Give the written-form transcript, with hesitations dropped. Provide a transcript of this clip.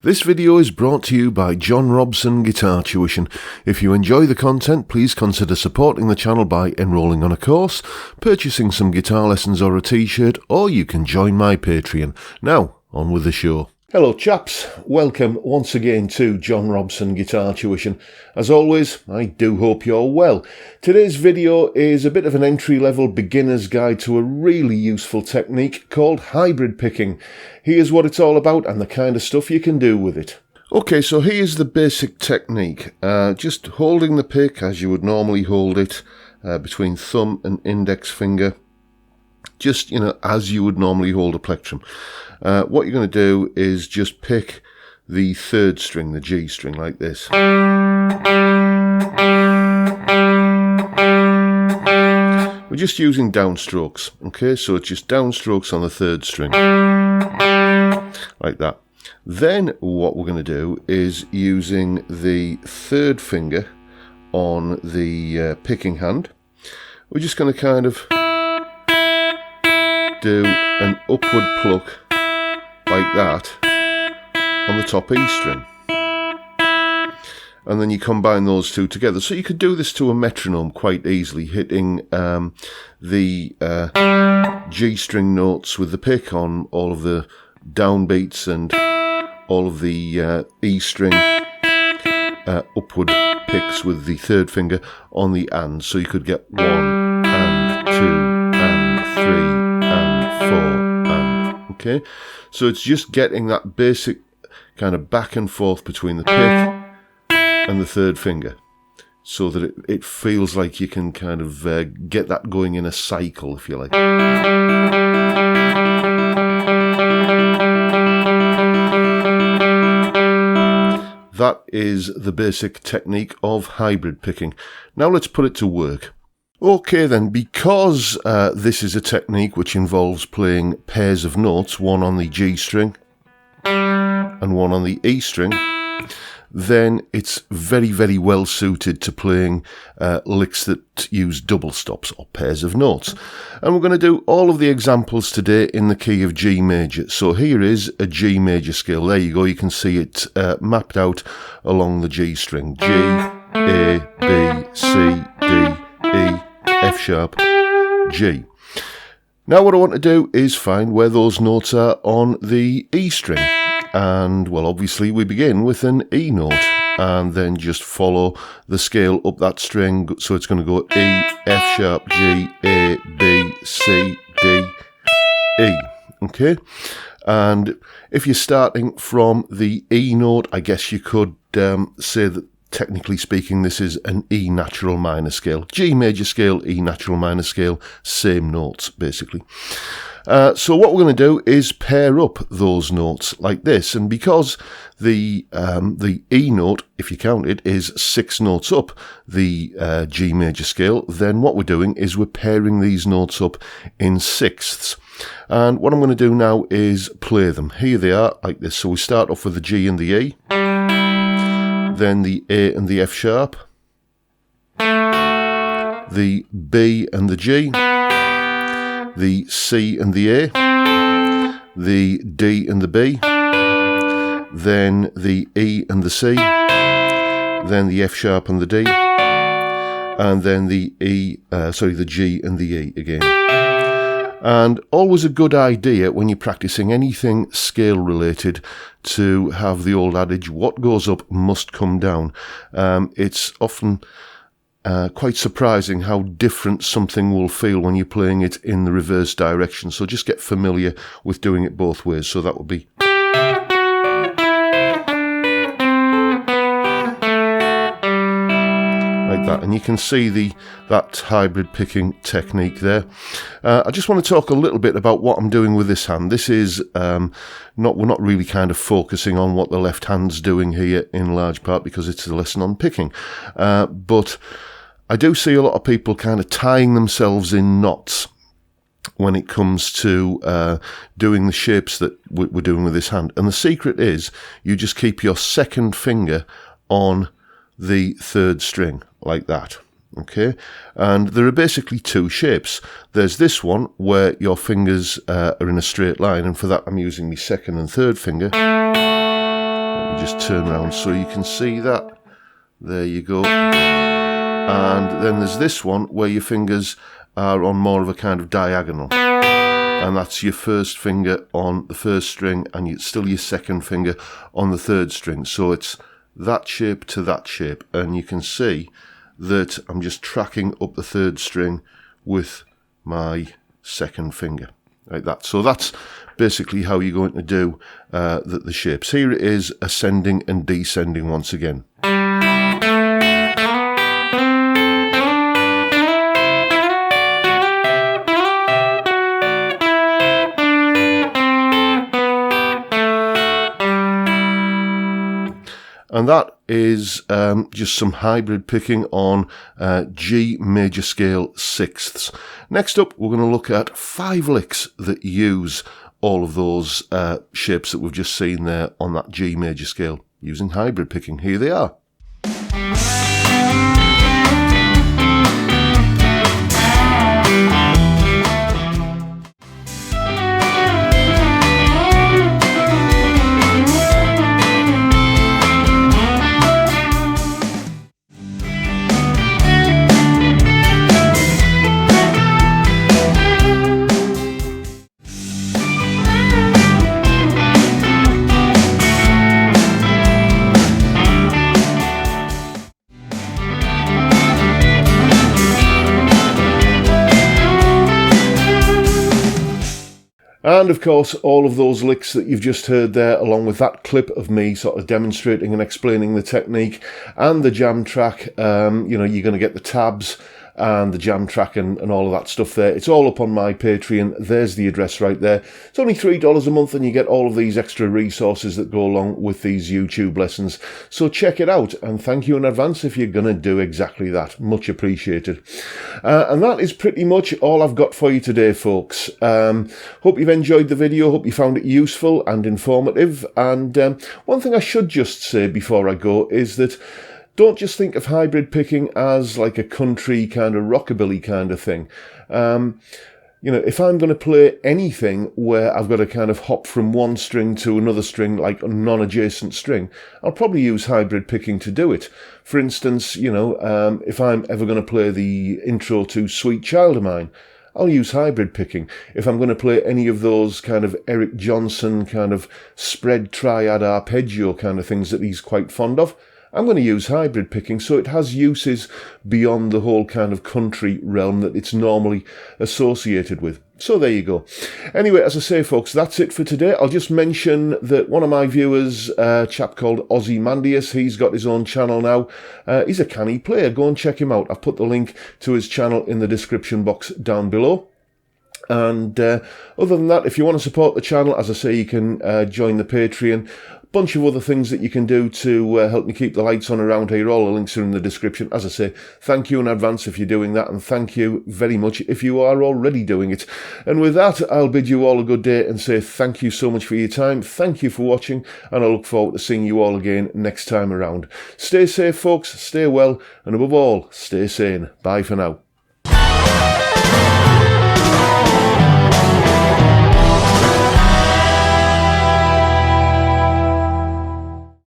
This video is brought to you by John Robson Guitar Tuition. If you enjoy the content, please consider supporting the channel by enrolling on a course, purchasing some guitar lessons or a t-shirt, or you can join my Patreon. Now, on with the show. Hello chaps, welcome once again to John Robson Guitar Tuition. As always, I do hope you're well. Today's video is a bit of an entry-level beginner's guide to a really useful technique called hybrid picking. Here's what it's all about and the kind of stuff you can do with it. Okay, so here's the basic technique. Just holding the pick as you would normally hold it between thumb and index finger. Just, as you would normally hold a plectrum. What you're going to do is just pick the third string, the G string, like this. We're just using downstrokes, okay? So it's just downstrokes on the third string, like that. Then what we're going to do is using the third finger on the picking hand, we're just going to kind of do an upward pluck like that on the top E string, and then you combine those two together. So you could do this to a metronome quite easily, hitting the G string notes with the pick on all of the downbeats and all of the E string upward picks with the third finger on the and. So you could get 1 and 2 and 3 and 4 and, okay? So it's just getting that basic kind of back and forth between the pick and the third finger, so that it feels like you can kind of get that going in a cycle, if you like. That is the basic technique of hybrid picking. Now let's put it to work. Okay then, because this is a technique which involves playing pairs of notes, one on the G string and one on the E string, then it's very, very well suited to playing licks that use double stops or pairs of notes. And we're going to do all of the examples today in the key of G major. So here is a G major scale. There you go, you can see it mapped out along the G string. G, A, B, C, D, E, F sharp, G. Now what I want to do is find where those notes are on the E string. And, well, obviously we begin with an E note and then just follow the scale up that string. So it's going to go E, F sharp, G, A, B, C, D, E. Okay? And if you're starting from the E note, I guess you could say that technically speaking, this is an E natural minor scale. G major scale, E natural minor scale, same notes, basically. So what we're going to do is pair up those notes like this. And because the E note, if you count it, is 6 notes up the G major scale, then what we're doing is we're pairing these notes up in sixths. And what I'm going to do now is play them. Here they are, like this. So we start off with the G and the E, then the A and the F sharp, the B and the G, the C and the A, the D and the B, then the E and the C, then the F sharp and the D, and then the the G and the E again. And always a good idea when you're practicing anything scale related to have the old adage, what goes up must come down. It's often quite surprising how different something will feel when you're playing it in the reverse direction. So just get familiar with doing it both ways. So that would be like that, and you can see that hybrid picking technique there. I just want to talk a little bit about what I'm doing with this hand. This is we're not really kind of focusing on what the left hand's doing here in large part because it's a lesson on picking, but I do see a lot of people kind of tying themselves in knots when it comes to doing the shapes that we're doing with this hand. And the secret is you just keep your second finger on the third string like that. Okay, and there are basically two shapes. There's this one where your fingers are in a straight line, and for that I'm using my second and third finger. just turn around so you can see that. There you go. And then there's this one where your fingers are on more of a kind of diagonal. And that's your first finger on the first string and still your second finger on the third string. So it's that shape to that shape. And you can see that I'm just tracking up the third string with my second finger. Like that. So that's basically how you're going to do the shapes. Here it is, ascending and descending once again. And that is just some hybrid picking on G major scale sixths. Next up, we're going to look at 5 licks that use all of those shapes that we've just seen there on that G major scale using hybrid picking. Here they are. And of course, all of those licks that you've just heard there, along with that clip of me sort of demonstrating and explaining the technique and the jam track, you know, you're going to get the tabs and the jam track and all of that stuff there. It's all up on my Patreon. There's the address right there. It's only $3 a month and you get all of these extra resources that go along with these YouTube lessons. So check it out, and thank you in advance if you're going to do exactly that. Much appreciated. And that is pretty much all I've got for you today, folks. Hope you've enjoyed the video. Hope you found it useful and informative. And one thing I should just say before I go is that don't just think of hybrid picking as like a country kind of rockabilly kind of thing. You know, if I'm going to play anything where I've got to kind of hop from one string to another string, like a non-adjacent string, I'll probably use hybrid picking to do it. For instance, you know, if I'm ever going to play the intro to Sweet Child of Mine, I'll use hybrid picking. If I'm going to play any of those kind of Eric Johnson kind of spread triad arpeggio kind of things that he's quite fond of, I'm going to use hybrid picking, so it has uses beyond the whole kind of country realm that it's normally associated with. So there you go. Anyway, as I say, folks, that's it for today. I'll just mention that one of my viewers, a chap called Ozymandias, he's got his own channel now. He's a canny player. Go and check him out. I've put the link to his channel in the description box down below. And other than that, if you want to support the channel, as I say, you can join the Patreon. Bunch of other things that you can do to help me keep the lights on around here. All the links are in the description. As I say, thank you in advance if you're doing that, and thank you very much if you are already doing it. And with that, I'll bid you all a good day and say thank you so much for your time. Thank you for watching, and I look forward to seeing you all again next time around. Stay safe, folks. Stay well, and above all, stay sane. Bye for now.